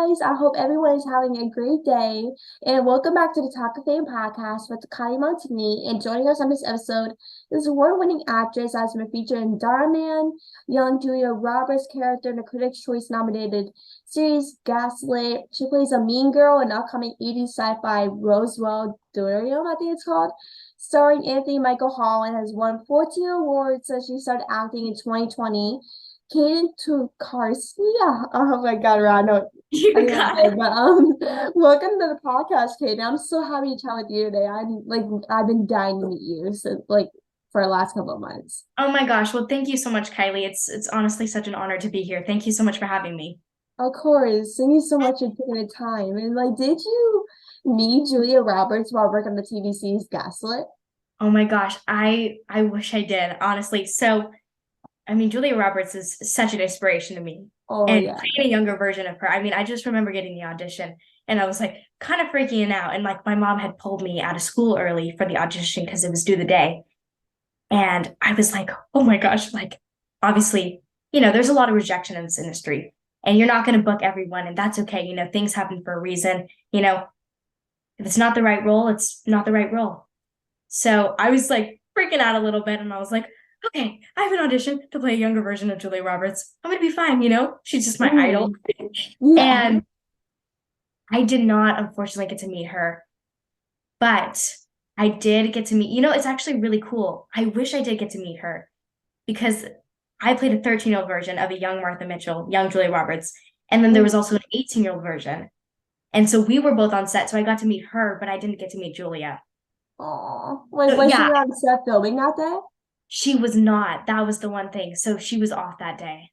guys. I hope everyone is having a great day. And welcome back to the Talk of Fame podcast with Kylie Montigny. And joining us on this episode is award-winning actress that has been featured in Dhar Man, young Julia Roberts' character in the Critics' Choice nominated series Gaslit. She plays a mean girl in the upcoming 80s sci-fi Roswell Delirium, I think it's called, starring Anthony Michael Hall, and has won 14 awards since she started acting in 2020. Kayden Tokarski. Oh my God, Ron, no, I You think I'm got good. it. But welcome to the podcast, Kayden. I'm so happy to chat with you today. I've been dying to meet you since for the last couple of months. Oh my gosh. Well, thank you so much, Kylie. It's honestly such an honor to be here. Thank you so much for having me. Of course, thank you so much for taking the time. And did you meet Julia Roberts while working on the TV series Gaslit? Oh my gosh. I wish I did, honestly. So, I mean, Julia Roberts is such an inspiration to me. Oh And yeah. playing a younger version of her. I mean, I just remember getting the audition and I was like kind of freaking out. And like my mom had pulled me out of school early for the audition because it was due the day. And I was like, oh my gosh, like obviously, there's a lot of rejection in this industry. And you're not going to book everyone, and that's okay. Things happen for a reason. If it's not the right role, it's not the right role. So I was like freaking out a little bit, and I was like, okay, I have an audition to play a younger version of Julia Roberts. I'm gonna be fine. She's just my idol. Mm, yeah. And I did not, unfortunately, get to meet her, but I did get to meet, it's actually really cool. I wish I did get to meet her because I played a 13-year-old version of a young Martha Mitchell, young Julia Roberts. And then there was also an 18-year-old version. And so we were both on set. So I got to meet her, but I didn't get to meet Julia. Oh, wait, So was she yeah, on set filming that day? she was not. That was the one thing. So she was off that day.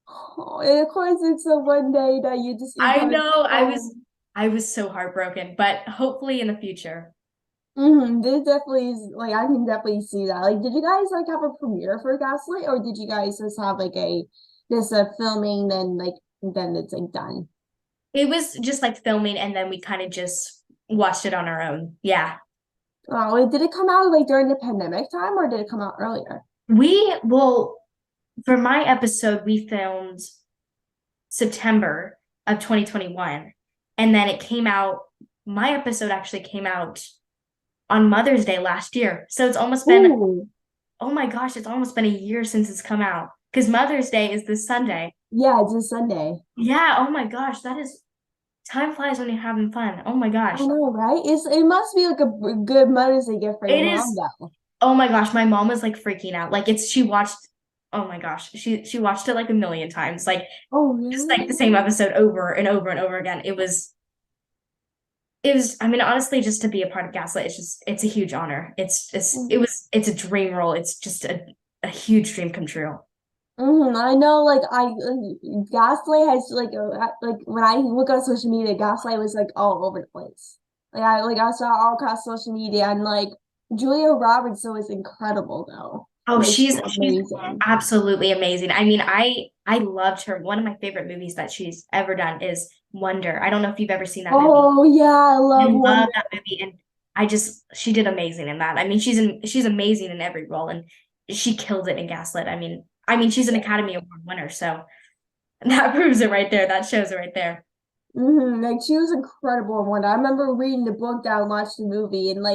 Oh, and of course, it's the one day that you I probably know. I was oh. I was so heartbroken, but hopefully in the future. This definitely is I can definitely see that. Did you guys have a premiere for Gaslight, or did you guys just have a filming then it's done? It was just like filming and then we kind of just watched it on our own. Yeah. Oh, did it come out during the pandemic time, or did it come out earlier? Well, for my episode, we filmed September of 2021. And then my episode actually came out on Mother's Day last year. So it's almost been, Ooh, oh my gosh, it's almost been a year since it's come out. Because Mother's Day is this Sunday. yeah, it's a Sunday. Yeah, oh my gosh, time flies when you're having fun. Oh my I gosh. know, right? It must be a good Mother's Day gift for your It mom, is, though. oh my gosh, my mom was like freaking out. Like she watched, oh my gosh, she watched it like a million times. Like Oh, just really? like the same episode over and over and over again. It was, I mean, honestly, just to be a part of Gaslit, it's a huge honor. It's a dream role. It's just a huge dream come true. I know, Gaslight has when I look on social media, Gaslight was all over the place. I saw all across social media, and Julia Roberts was incredible though. Oh, She's she's amazing. absolutely amazing. I mean, I loved her. One of my favorite movies that she's ever done is Wonder. I don't know if you've ever seen that movie. Oh yeah, I I love love Wonder. that movie, and she did amazing in that. I mean, she's amazing in every role, and she killed it in Gaslit. I mean, she's an Academy Award winner, so that proves it right there. That shows it right there. Like she was incredible in Wonder. I remember reading the book that I watched the movie, and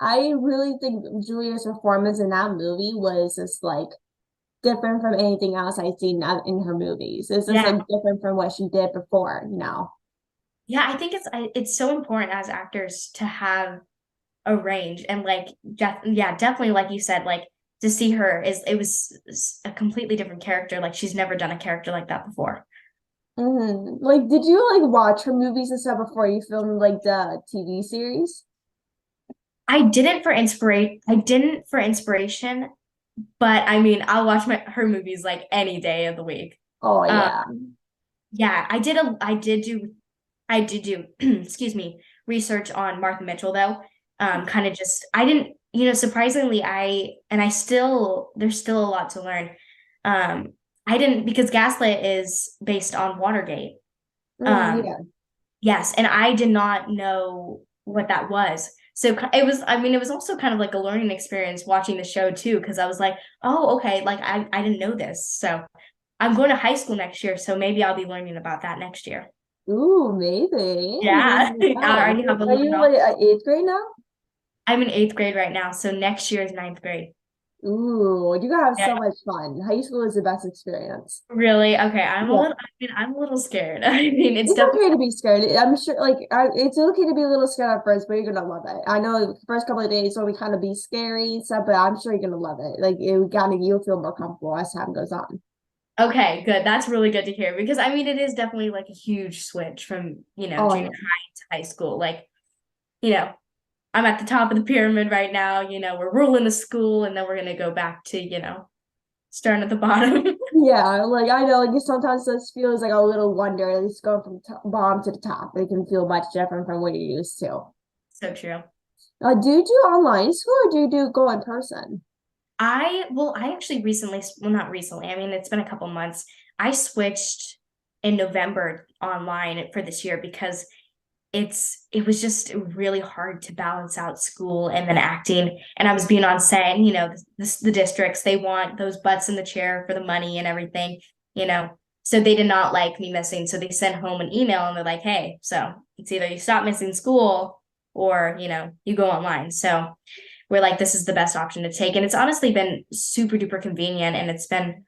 I really think Julia's performance in that movie was just different from anything else I've seen in her movies. It's just Yeah, different from what she did before. yeah. I think it's so important as actors to have a range and yeah, definitely like you said, like to see her is it was a completely different character. Like she's never done a character like that before. Did you watch her movies and stuff before you filmed the TV series? I didn't for inspiration, but I mean, I'll watch her movies like any day of the week. Oh Um, yeah. yeah, I did do excuse me, research on Martha Mitchell though. Kind of just I didn't, surprisingly I still there's still a lot to learn. I didn't because Gaslit is based on Watergate. Um, Yeah. yes, and I did not know what that was. So I mean, it was also kind of like a learning experience watching the show too, because I was like, oh, okay, like I didn't know this. So I'm going to high school next year, so maybe I'll be learning about that next year. Ooh, maybe. Yeah, Maybe I that. already have a Are little you novel. like at eighth grade now? I'm in eighth grade right now, so next year is ninth grade. Ooh, you gotta have Yeah, so much fun. High school is the best experience. really? Okay, Yeah. I'm a little scared. I mean, it's It's definitely okay to be scared. I'm sure, it's okay to be a little scared at first, but you're gonna love it. I know the first couple of days will be kind of be scary and stuff, but I'm sure you're gonna love it. Like you'll feel more comfortable as time goes on. okay, good. That's really good to hear because I mean, it is definitely like a huge switch from, Oh junior yeah. high to high school. Like, you know, I'm at the top of the pyramid right now, we're ruling the school and then we're gonna go back to, starting at the bottom. Yeah, like I know, like sometimes this feels like a little wonder. Like it's going from bottom to the top. It can feel much different from what you're used to. So true. Do you do online school or do you do go in person? I actually recently, well, not recently, I mean, it's been a couple months. I switched in November online for this year because it was just really hard to balance out school and then acting. And I was being on set, and the districts, they want those butts in the chair for the money and everything, you know. So they did not like me missing. So they sent home an email and they're like, hey, so it's either you stop missing school or, you go online. So we're like, this is the best option to take. And it's honestly been super duper convenient, and it's been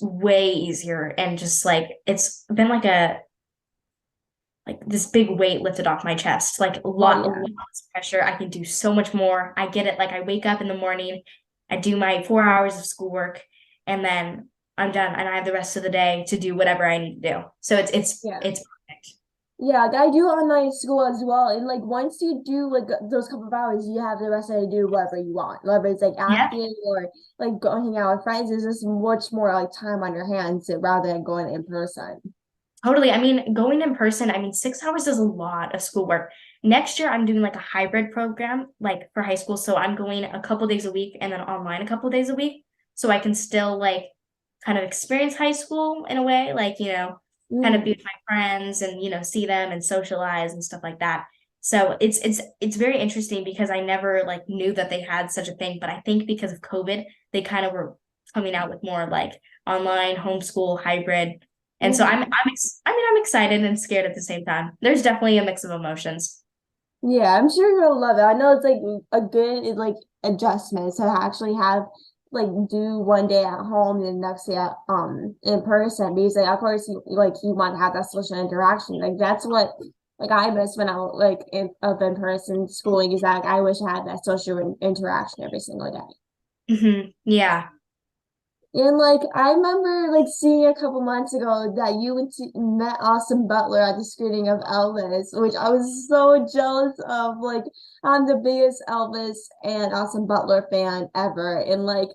way easier, and just like it's been like this big weight lifted off my chest, like Oh a lot yeah. less pressure. I can do so much more. I get it. Like I wake up in the morning, I do my 4 hours of schoolwork, and then I'm done, and I have the rest of the day to do whatever I need to do. So Yeah. it's perfect. Yeah, I do online school as well. And like once you do like those couple of hours, you have the rest of the day to do whatever you want. Whether it's like Yeah, acting or like going hang out with friends, there's just much more like time on your hands rather than going in person. totally. I mean, going in person, I mean, 6 hours is a lot of schoolwork. Next year, I'm doing like a hybrid program, like for high school. So I'm going a couple days a week and then online a couple days a week. So I can still like kind of experience high school in a way, like, kind of be Mhm. with my friends and, see them and socialize and stuff like that. So it's very interesting because I never like knew that they had such a thing, but I think because of COVID, they kind of were coming out with more like online homeschool hybrid, and so Mhm. I'm excited and scared at the same time. There's definitely a mix of emotions. Yeah, I'm sure you're gonna love it. I know it's like a good like adjustment to actually have like do one day at home and the next day in person because like of course you want to have that social interaction. Like that's what like I miss when I in person schooling is that like, I wish I had that social interaction every single day. Yeah. And like I remember like seeing a couple months ago that met Austin Butler at the screening of Elvis, which I was so jealous of. Like I'm the biggest Elvis and Austin Butler fan ever. And like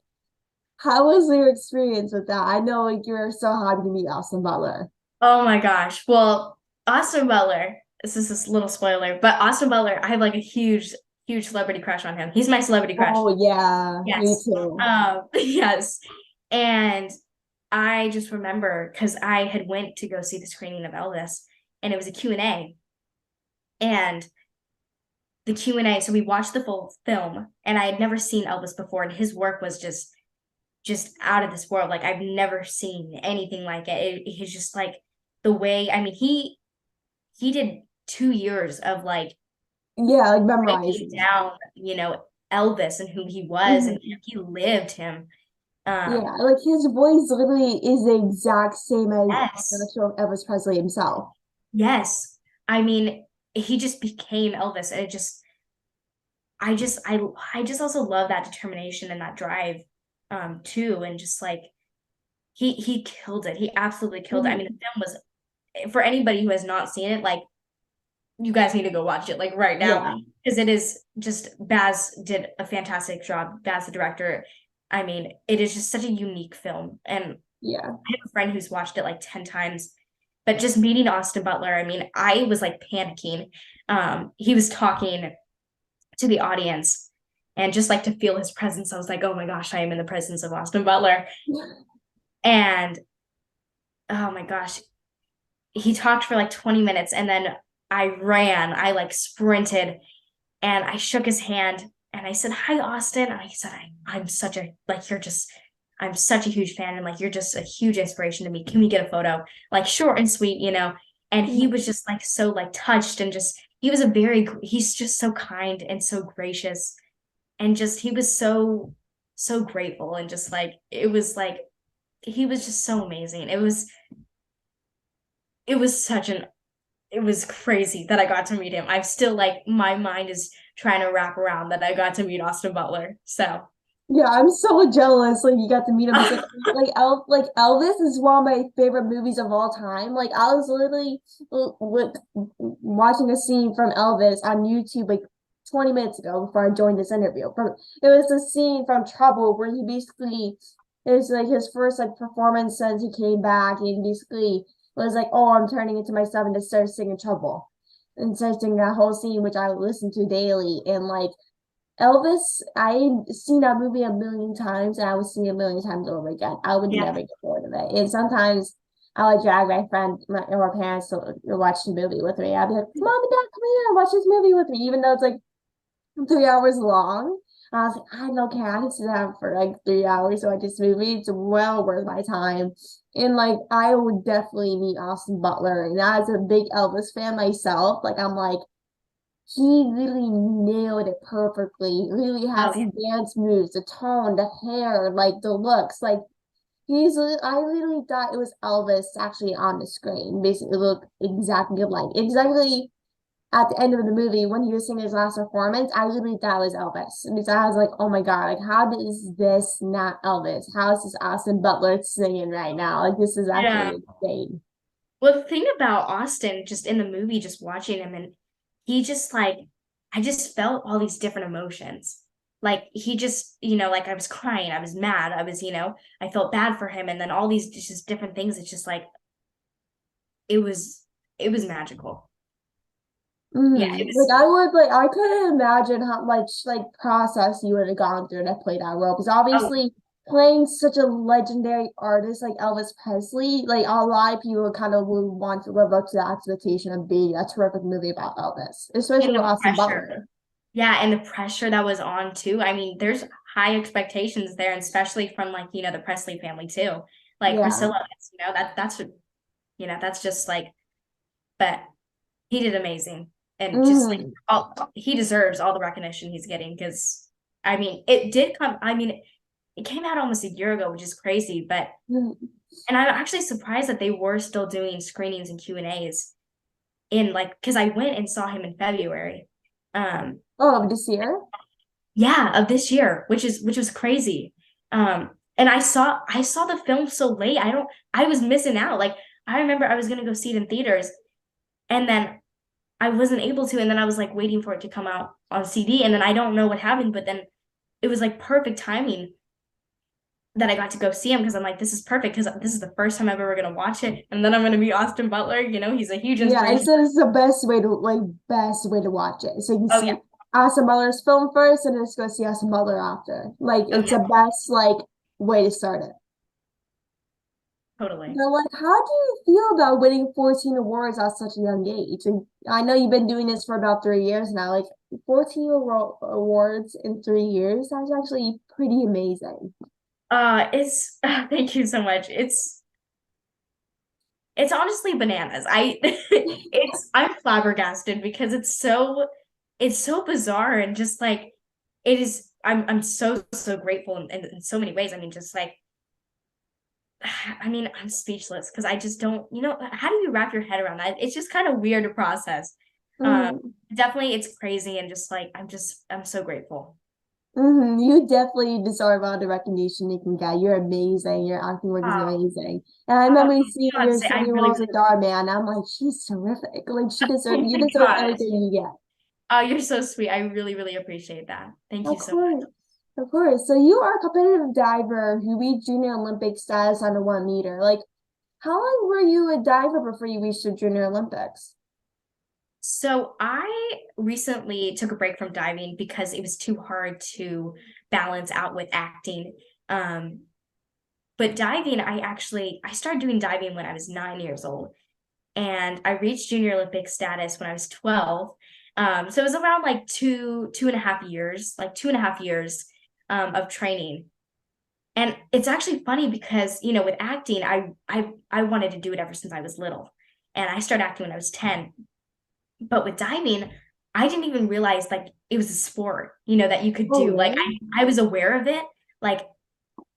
how was your experience with that? I know like you're so happy to meet Austin Butler. Oh my gosh. Well, Austin Butler, this is this little spoiler, but Austin Butler, I have like a huge celebrity crush on him. He's my celebrity crush. Oh yeah, me Yes. too. Yes. And I just remember because I had went to go see the screening of Elvis, and it was a Q&A. And the Q&A, so we watched the full film, and I had never seen Elvis before, and his work was just out of this world. Like I've never seen anything like he's just like the way, I mean, he did 2 years of like Yeah, like breaking memorizing. down, Elvis and who he was, and Mhm. he lived him. Yeah, like his voice literally is the exact same as Yes, actual Elvis Presley himself. yes. I mean, he just became Elvis, and it just I just also love that determination and that drive too, and just like he killed it. He absolutely killed it. I mean, Mhm. the film was, for anybody who has not seen it, like you guys need to go watch it like right now, Yeah, because it is just, Baz did a fantastic job. Baz, the director. I mean, it is just such a unique film, and yeah. I have a friend who's watched it like 10 times. But just meeting Austin Butler, I mean, I was like panicking. He was talking to the audience, and just like to feel his presence, I was like, oh my gosh, I am in the presence of Austin Butler. And oh my gosh, he talked for like 20 minutes, and then I like sprinted, and I shook his hand, and I said, hi, Austin. And I said, I'm such a, like, you're just, I'm such a huge fan, and like you're just a huge inspiration to me. Can we get a photo? Like short and sweet, you know? And he was Mhm. just like so like touched, and just he's just so kind and so gracious, and just he was so grateful, and just like he was just so amazing. It was it was crazy that I got to meet him. I'm still like my mind is trying to wrap around that I got to meet Austin Butler. So Yeah, I'm so jealous. Like you got to meet him. It's like Elvis is one of my favorite movies of all time. Like I was literally watching a scene from Elvis on YouTube like 20 minutes ago before I joined this interview. From it was a scene from Trouble where he basically it was like his first like performance since he came back, and basically was like, "Oh, I'm turning into myself," and just started singing Trouble and started singing that whole scene, which I listen to daily, and like. Elvis, I've seen that movie a million times, and I would see it a million times over again. I would yeah, never get bored of it. And sometimes I would drag my friend or my parents to watch the movie with me. I'd be like, "Mom and Dad, come here, watch this movie with me," even though it's like 3 hours long. I was like, I don't care. I can sit down for like 3 hours to watch this movie. It's well worth my time. And like, I would definitely meet Austin Butler. And as a big Elvis fan myself, like, I'm like, he really nailed it perfectly. He really has oh his dance moves, the tone, the hair, like the looks. Like I literally thought it was Elvis actually on the screen. Basically, it looked exactly like exactly at the end of the movie when he was singing his last performance. I literally thought it was Elvis because I was like, oh my god, like how is this not Elvis? How is this Austin Butler singing right now? Like this is yeah. actually insane. Well, the thing about Austin, just in the movie, just watching him, and he just like, I just felt all these different emotions. Like he just, like I was crying, I was mad, I felt bad for him, and then all these just different things. It's just like it was, it was magical. Yeah, it Like was. I would like I couldn't imagine how much like process you would have gone through to play that role because Oh, obviously playing such a legendary artist like Elvis Presley, like a lot of people kind of would want to live up to the expectation of being a terrific movie about Elvis, especially and with the Austin pressure. Butler. Yeah, and the pressure that was on too. I mean, there's high expectations there, and especially from like, the Presley family too. Like Yeah. Priscilla, that's just like, but he did amazing. And just like hmm he deserves all the recognition he's getting because I mean, it did come, I mean, it came out almost a year ago, which is crazy, but and I'm actually surprised that they were still doing screenings and Q&As in like because I went and saw him in February. Um, Oh, this year? yeah, of this year, which was crazy. And I saw the film so late. I was missing out. Like I remember I was gonna go see it in theaters, and then I wasn't able to, and then I was like waiting for it to come out on CD, and then I don't know what happened, but then it was like perfect timing that I got to go see him because I'm like, this is perfect because this is the first time I'm ever gonna watch it, and then I'm gonna meet Austin Butler. He's a huge Yeah, inspiration. it's the best way to watch it. So you can Oh yeah, see Austin Butler's film first and then just go see Austin Butler after. Like oh it's yeah, the best like way to start it. totally. But like, how do you feel about winning 14 awards at such a young age? And I know you've been doing this for about 3 years now. Like 14 awards in 3 years, that's actually pretty amazing. It's thank you so much. It's honestly bananas. I'm flabbergasted because it's so bizarre and just like it is. I'm so grateful in so many ways. I mean, just like I mean, I'm speechless because I just don't, how do you wrap your head around that? It's just kind of weird to process. Um, Mm. Definitely it's crazy and just like I'm so grateful. You definitely deserve all the recognition you can get. You're amazing. Your acting work is Oh, amazing. And I oh, remember thank seeing God, your say I singing really, roles really, in Dhar Man. I'm like, she's terrific. Like oh you my deserve gosh. everything you get. Oh, you're so sweet. I really, really appreciate that. Thank Of you so much. course. Of course. So you are a competitive diver who reached junior Olympic status on the 1 meter. Like, how long were you a diver before you reached the junior Olympics? So I recently took a break from diving because it was too hard to balance out with acting. Um, but diving, I started doing diving when I was 9 years old, and I reached junior Olympic status when I was 12. So it was around like two and a half years, of training. And it's actually funny because, with acting, I wanted to do it ever since I was little. And I started acting when I was 10. But with diving, I didn't even realize like it was a sport, that you could Oh, do. Like really? I was aware of it, like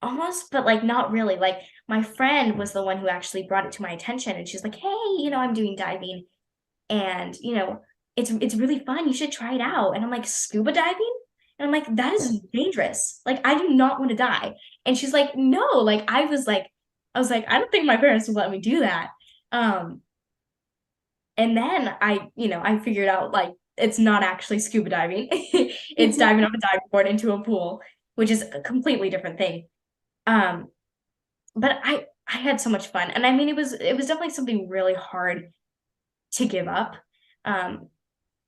almost, but like not really. Like my friend was the one who actually brought it to my attention and she's like, "Hey, I'm doing diving and, it's really fun. You should try it out." And I'm like, "Scuba diving?" And I'm like, "That is dangerous. Like I do not want to die." And she's like, "No." Like I was like, "I don't think my parents would let me do that." Um and then I figured out like it's not actually scuba diving. It's diving off a diving board into a pool, which is a completely different thing. Um, but I had so much fun. And I mean it was definitely something really hard to give up. Um,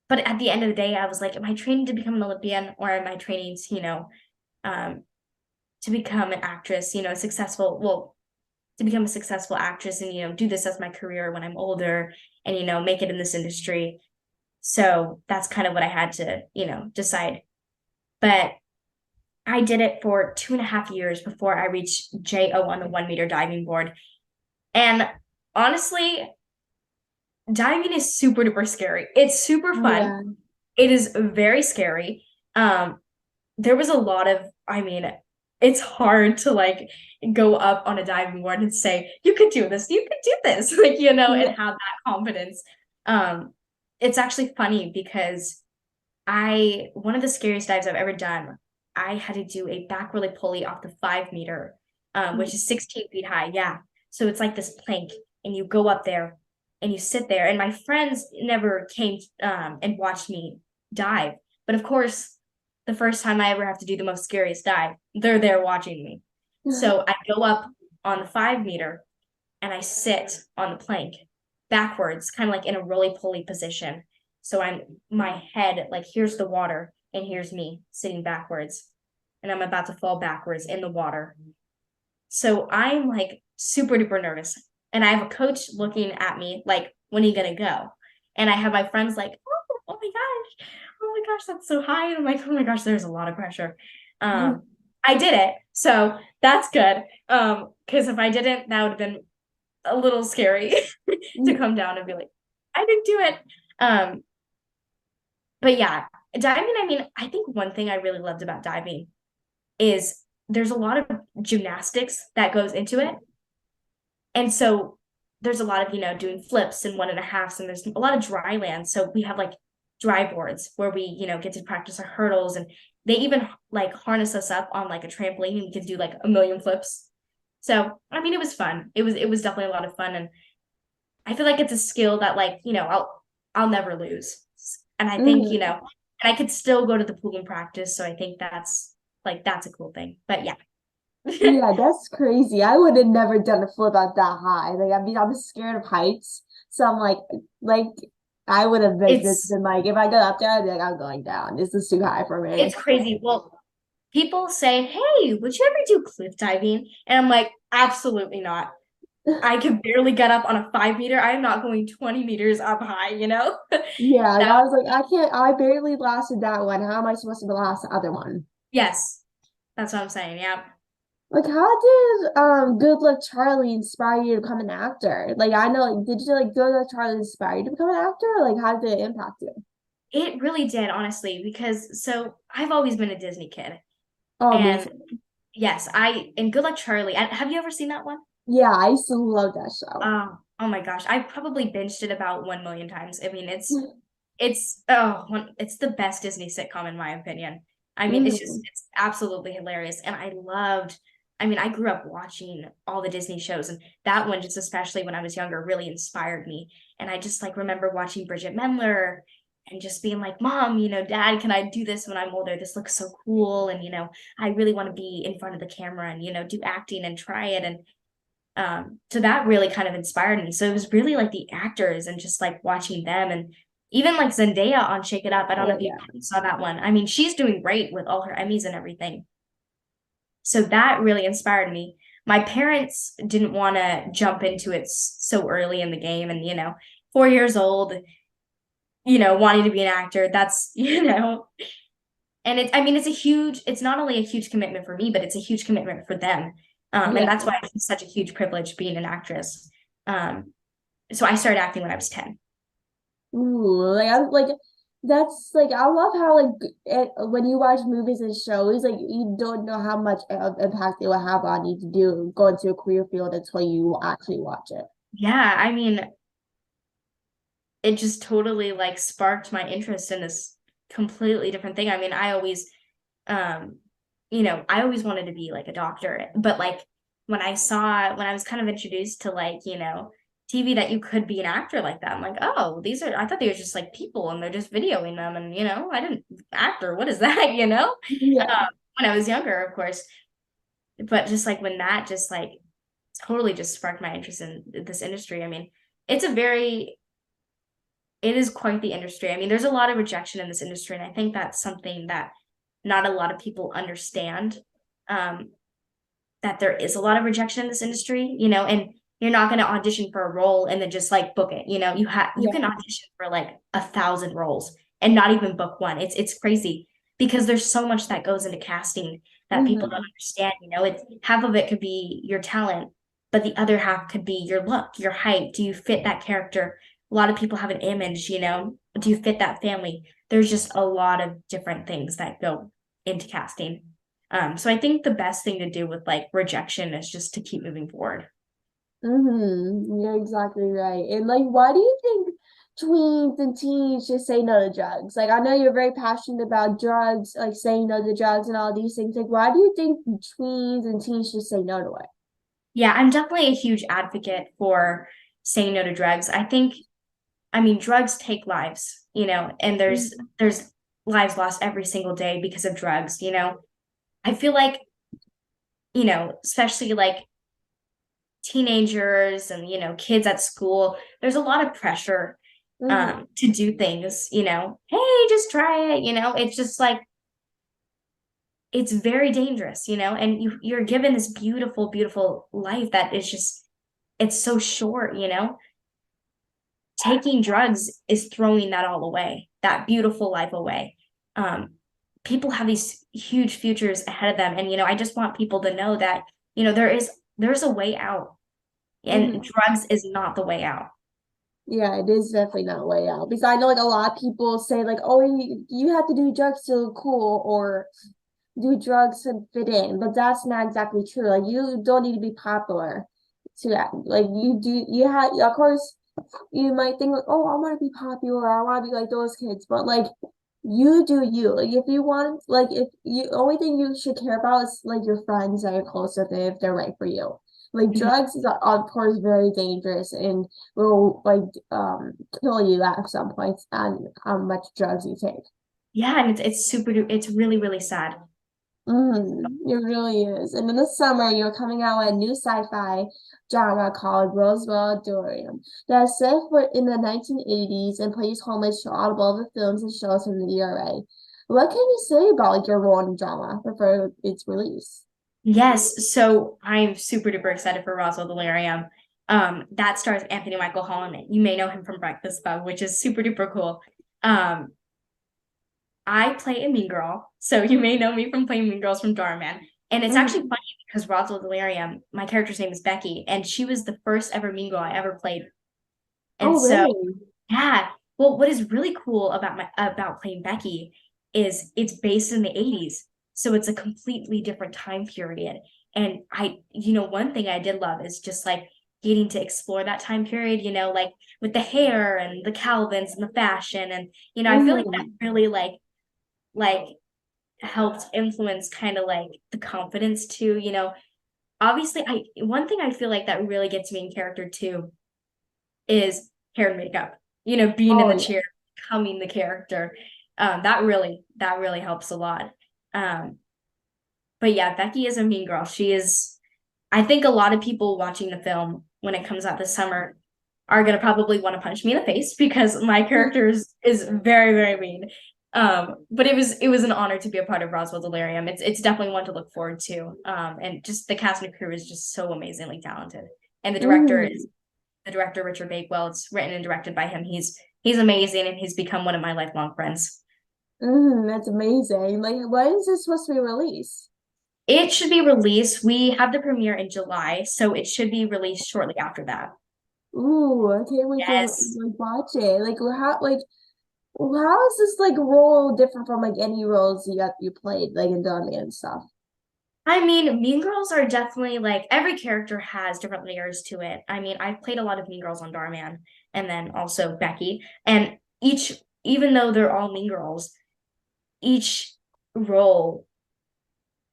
but at the end of the day, I was like, am I training to become an Olympian or am I training um to become an actress, to become a successful actress and do this as my career when I'm older and make it in this industry. So that's kind of what I had to, decide. But I did it for 2.5 years before I reached JO on the 1 meter diving board. And honestly, diving is super duper scary. It's super fun. Yeah. It is very scary. Um, there was a lot of, it's hard to like go up on a diving board and say, you could do this, you could do this, like, and Yeah. have that confidence. Um, it's actually funny because one of the scariest dives I've ever done, I had to do a back rolly pulley off the 5 meter, which is 16 feet high. Yeah. So it's like this plank, and you go up there and you sit there. And my friends never came and watched me dive. But of course, the first time I ever have to do the most scariest dive, they're there watching me. So I go up on the 5 meter and I sit on the plank backwards, kind of like in a roly poly position. So my head, like here's the water and here's me sitting backwards. And I'm about to fall backwards in the water. So I'm like super duper nervous. And I have a coach looking at me like, when are you gonna go? And I have my friends like, oh my gosh, oh my gosh, that's so high. And I'm like, oh my gosh, there's a lot of pressure. I did it. So that's good. Because if I didn't, that would have been a little scary to come down and be like, I didn't do it. Um, but yeah, diving, I think one thing I really loved about diving is there's a lot of gymnastics that goes into it. And so there's a lot of, doing flips and 1.5s, and there's a lot of dry land. So we have like dry boards where we, get to practice our hurdles, and they even like harness us up on like a trampoline and we can do like a million flips. So, it was fun. It was definitely a lot of fun. And I feel like it's a skill that like, I'll never lose. And I think, Mhm. and I could still go to the pool and practice. So I think that's a cool thing. But yeah. Yeah, that's crazy. I would have never done a flip out that high. Like, I mean, I'm scared of heights. So I'm like, I would have just It's been like, if I go up there, I'd be like, I'm going down. This is too high for me. it's crazy. Well, people say, "Hey, would you ever do cliff diving?" And I'm like, absolutely not. I could barely get up on a 5 meter. I'm not going 20 meters up high, Yeah, like, That I was like, I barely lasted that one. How am I supposed to last the other one? yes, that's what I'm saying. Yeah. Like, how did Good Luck Charlie inspire you to become an actor? Like, I know, like, did you like Good Luck Charlie inspire you to become an actor? Or, like, how did it impact you? It really did, honestly, because so I've always been a Disney kid. Oh, me And too. yes, and Good Luck Charlie. Have you ever seen that one? Yeah, I used to love that show. Oh my gosh. I probably binged it about 1 million times. It's the best Disney sitcom in my opinion. Mhm. It's absolutely hilarious. And I grew up watching all the Disney shows, and that one, just especially when I was younger, really inspired me. And I just like remember watching Bridget Mendler and just being like, Mom, Dad, can I do this when I'm older? This looks so cool. And, I really want to be in front of the camera and, do acting and try it. And so that really kind of inspired me. So it was really like the actors and just like watching them, and even like Zendaya on Shake It Up. I don't know Oh if you yeah. saw that one. She's doing great with all her Emmys and everything. So that really inspired me. My parents didn't want to jump into it so early in the game, and 4 years old, wanting to be an actor, that's And it's not only a huge commitment for me, but it's a huge commitment for them. And Yeah. that's why it's such a huge privilege being an actress. So I started acting when I was 10. Ooh, like that's like I love how when you watch movies and shows, like you don't know how much of impact it will have on you to do go into a career field until you actually watch it. Yeah, I mean, it just totally like sparked my interest in this completely different thing. I mean, um, I always wanted to be like a doctor, but like when I was kind of introduced to like, TV that you could be an actor like that, I'm like, oh, I thought they were just like people and they're just videoing them. And, I didn't actor. What is that, Yeah. when I was younger, of course. But just like when that just like totally just sparked my interest in this industry. I mean, it's a very it is quite the industry. I mean, there's a lot of rejection in this industry, and I think that's something that not a lot of people understand. Um, that there is a lot of rejection in this industry, and you're not going to audition for a role and then just like book it. You Yeah. can audition for like 1,000 roles and not even book one. It's crazy because there's so much that goes into casting that people don't Hmm. understand. It's half of it could be your talent, but the other half could be your look, your height. Do you fit that character? A lot of people have an image, do you fit that family? There's just a lot of different things that go into casting. So I think the best thing to do with like rejection is just to keep moving forward. You're exactly right. And like, why do you think tweens and teens just say no to drugs? Like, I know you're very passionate about drugs, like saying no to drugs and all these things. Like, why do you think tweens and teens just say no to it? Yeah, I'm definitely a huge advocate for saying no to drugs. I mean, drugs take lives, and there's lives lost every single day because of drugs. I feel like, especially like teenagers and kids at school, there's a lot of pressure Mm-hmm. to do things, hey, just try it, it's just like it's very dangerous, and you're given this beautiful, beautiful life that is just it's so short, taking drugs is throwing that all away, that beautiful life away. Um, People have these huge futures ahead of them, and I just want people to know that there's a way out, and Mm-hmm. drugs is not the way out. Yeah, it is definitely not a way out because I know like a lot of people say like, oh, you have to do drugs to look cool or do drugs to fit in, but that's not exactly true. Like you don't need to be popular to act. Like you have of course you might think like, oh, I want to be popular, I want to be like those kids, but like you do you. Like if you want like if you only thing you should care about is like your friends that you're close with if they're right for you. Like Mhm. drugs is of course very dangerous and will like kill you at some points on how much drugs you take. Yeah, and it's really, really sad. It really is. And in the summer, you're coming out with a new sci-fi drama called Roswell Delirium that is set for in the 1980s and plays homage to all of the films and shows from the ERA. What can you say about like your role in the drama before its release? Yes, so I'm super duper excited for Roswell Delirium. That stars Anthony Michael Hall. You may know him from Breakfast Club, which is super duper cool. Um, I play a mean girl, so you may know me from playing Mean Girls from Dhar Man. And it's actually Mhm. funny because Roswell Delirium, my character's name is Becky, and she was the first ever mean girl I ever played. And Oh, so, really? yeah. Well, what is really cool about my about playing Becky is it's based in the 80s. So it's a completely different time period. And one thing I did love is just like getting to explore that time period, like with the hair and the Calvins and the fashion. And, I feel like that Mhm. really like helped influence kind of like the confidence too, obviously I one thing I feel like that really gets me in character too is hair and makeup, being in Oh, the yeah. chair, becoming the character. That really helps a lot. um but yeah, Becky is a mean girl. I think a lot of people watching the film when it comes out this summer are gonna probably want to punch me in the face because my character is very, very mean. But it was an honor to be a part of Roswell Delirium. It's definitely one to look forward to. And just the cast and crew is just so amazingly talented. And Mhm. the director Richard Bakewell. It's written and directed by him. He's amazing, and he's become one of my lifelong friends. That's amazing. Like, when is this supposed to be released? It should be released. We have the premiere in July, so it should be released shortly after that. Ooh, I can't wait to Yes. like watch it. How is this like role different from like any roles you played like in Dhar Man and stuff? I mean, Mean Girls are definitely like every character has different layers to it. I mean, I've played a lot of Mean Girls on Dhar Man and then also Becky. And each, even though they're all Mean Girls, each role,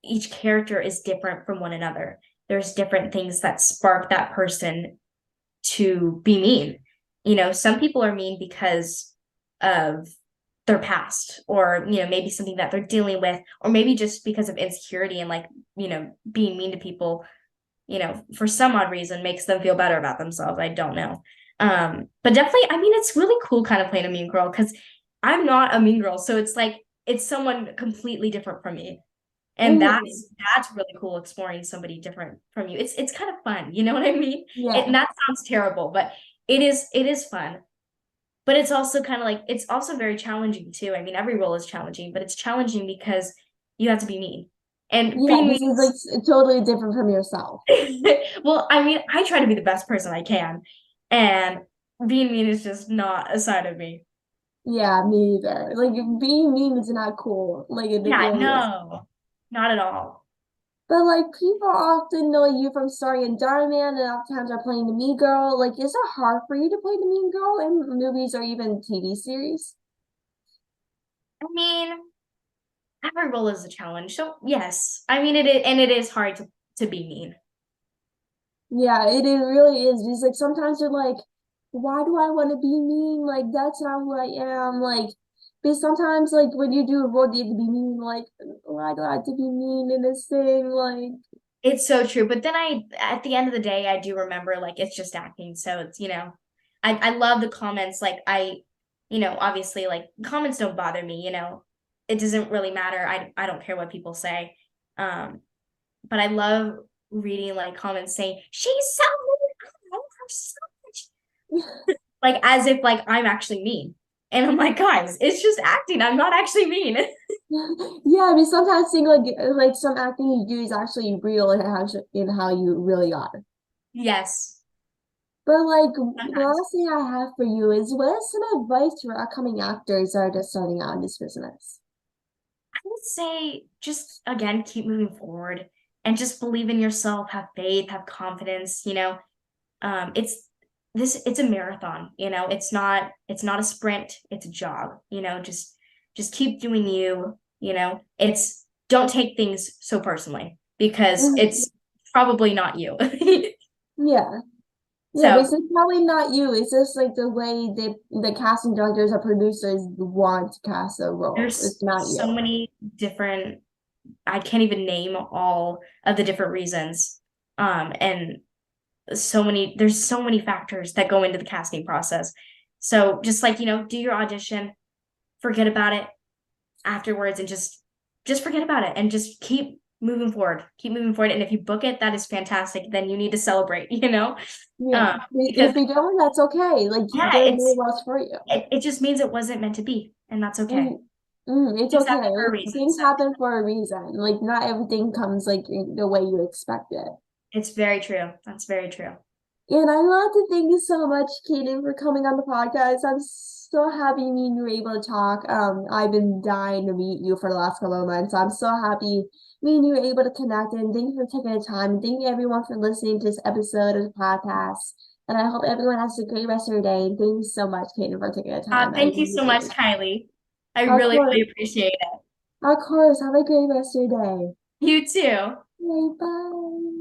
each character is different from one another. There's different things that spark that person to be mean. Some people are mean because of their past, or maybe something that they're dealing with, or maybe just because of insecurity and like being mean to people, for some odd reason makes them feel better about themselves. I don't know. But definitely, I mean, it's really cool kind of playing a mean girl because I'm not a mean girl, so it's like it's someone completely different from me, and Hmm. that's really cool, exploring somebody different from you. It's kind of fun, you know what I mean? And Yeah. that sounds terrible, but it is fun. But it's also kind of like it's also very challenging too. I mean, every role is challenging, but it's challenging because you have to be mean. And Yeah, being mean this is like totally different from yourself. well, I mean, I try to be the best person I can, and being mean is just not a side of me. Yeah, me either. Like being mean is not cool. Like it Yeah, really is. no, not at all. But like people often know you from starring in Dhar Man and oftentimes are playing the mean girl. Like, is it hard for you to play the mean girl in movies or even TV series? I mean, every role is a challenge. So yes, I mean it is, and it is hard to be mean. Yeah, it really is. Because like sometimes you're like, why do I want to be mean? Like that's not who I am. Like, but sometimes like when you do a role, you have to be mean. Like, why do I have to be mean in this thing? Like, It's so true. But then at the end of the day, I do remember like it's just acting. So it's, I love the comments. Like obviously like comments don't bother me, it doesn't really matter. I don't care what people say. Um, but I love reading like comments saying, she's so mean. I love her so much. Like as if like I'm actually mean. And I'm like, guys, it's just acting. I'm not actually mean. yeah, I mean sometimes think like some acting you do is actually real in how you really are. Yes. But like the Sometimes. last thing I have for you is what is some advice for upcoming actors that are just starting out in this business? I would say just again, keep moving forward and just believe in yourself, have faith, have confidence, it's it's a marathon, it's not a sprint, it's a jog, just keep doing you, it's don't take things so personally because Mhm. it's probably not you. Yeah. Yeah, but So it's probably not you. It's just like the way the casting directors or producers want to cast a role. It's there's not so you. many different, I can't even name all of the different reasons. And there's so many factors that go into the casting process. So just like, do your audition, forget about it afterwards, and just forget about it and just keep moving forward. Keep moving forward. And if you book it, that is fantastic. Then you need to celebrate, Yeah. because If you don't, that's okay. Like yeah, there are more roles for you. it just means it wasn't meant to be, and that's okay. Mm, it's Things okay. happen for a Like reason. things So happen for a reason. Like not everything comes like in the way you expect it. it's very true. That's very true. And I want to thank you so much, Kayden, for coming on the podcast. I'm so happy me and you were able to talk. I've been dying to meet you for the last couple of months. So I'm so happy me and you were able to connect. And thank you for taking the time. Thank you everyone for listening to this episode of the podcast. And I hope everyone has a great rest of your day. And thank you so much, Kayden, for taking the time. I Thank you really so much, do. Kylie. I Of really, course, really appreciate it. of course. Have a great rest of your day. You too. Okay, bye.